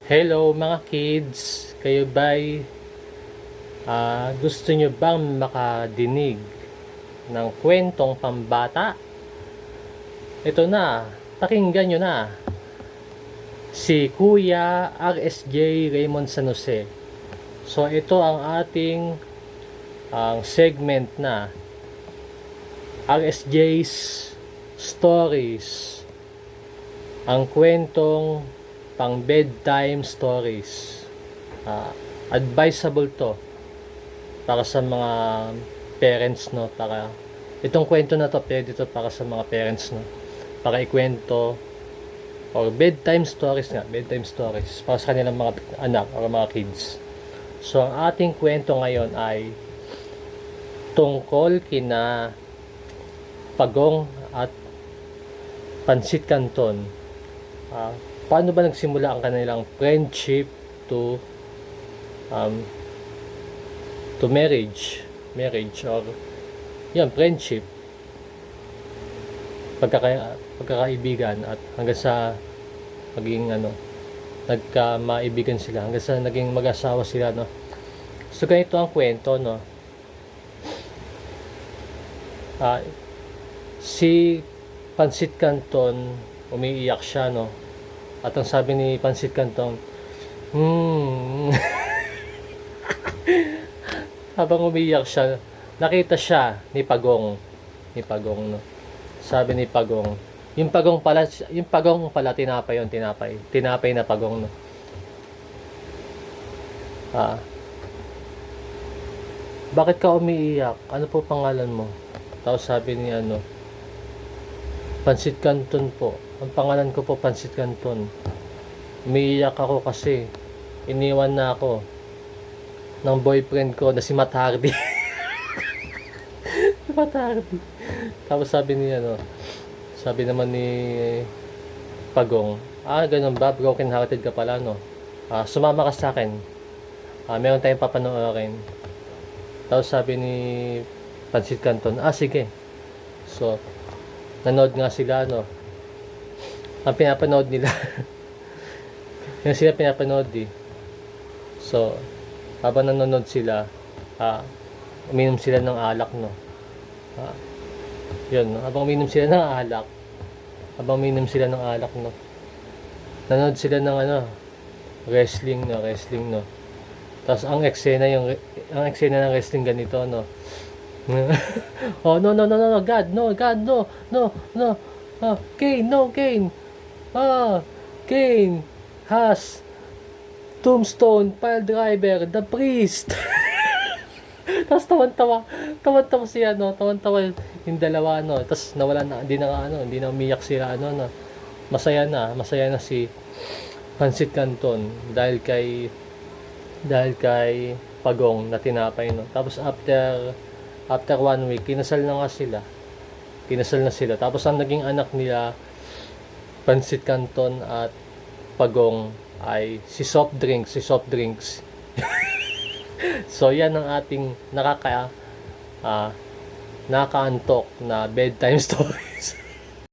Hello mga kids, kayo ba'y gusto nyo bang makadinig ng kwentong pambata? Ito na, pakinggan nyo na. Si Kuya RSJ Raymond San Jose. So ito ang ating segment na RSJ's Stories. Ang kwentong pang bedtime stories. Advisable to para sa mga parents, no, para itong kwento na to pwede to para sa mga parents, no, para ikwento or bedtime stories para sa kanilang mga anak or mga kids. So ang ating kwento ngayon ay tungkol kina Pagong at Pansit Canton. Paano ba nagsimula ang kanilang friendship to marriage or friendship, pagkakaibigan, at hanggang sa maging nagkamaibigan sila, hanggang sa naging mag-asawa sila, no. So ganito ang kwento, no. Si Pansit Canton, umiiyak siya, no. At ang sabi ni Pansit Canton, habang umiiyak siya, nakita siya ni Pagong, no. Sabi ni Pagong, yung Pagong pala tinapay na Pagong, no. Bakit ka umiiyak? Ano po pangalan mo? Tapos sabi ni Pansit Canton po. Ang pangalan ko po Pansit Canton. Umiiyak ako kasi iniwan na ako ng boyfriend ko na si Matt Hardy. Matt Hardy. Tapos sabi naman ni Pagong, ganun ba? Broken hearted ka pala, no? Sumama ka sa akin. Meron tayong papanoorin. Tapos sabi ni Pansit Canton, sige. So, nanood nga sila, no? Ang pinapanood nila yung sila pinapanood So habang nanonood sila, uminom sila ng alak, no. Habang uminom sila ng alak, no, nanonood sila ng wrestling, no. Tapos ang eksena ng wrestling ganito, no. No, God, no, Kane, Kane has Tombstone Pile Driver, The Priest. Tapos tawan-tawa siya, no. Tawan-tawa yung dalawa, no. Tapos nawala na, hindi na umiyak sila, no. Masaya na si Pansit Canton dahil kay Pagong na tinapay, no. Tapos after 1 week, kinasal na sila. Tapos ang naging anak nila Pansit Canton at Pagong ay si soft drinks. So yan ang ating nakakaantok na bedtime story.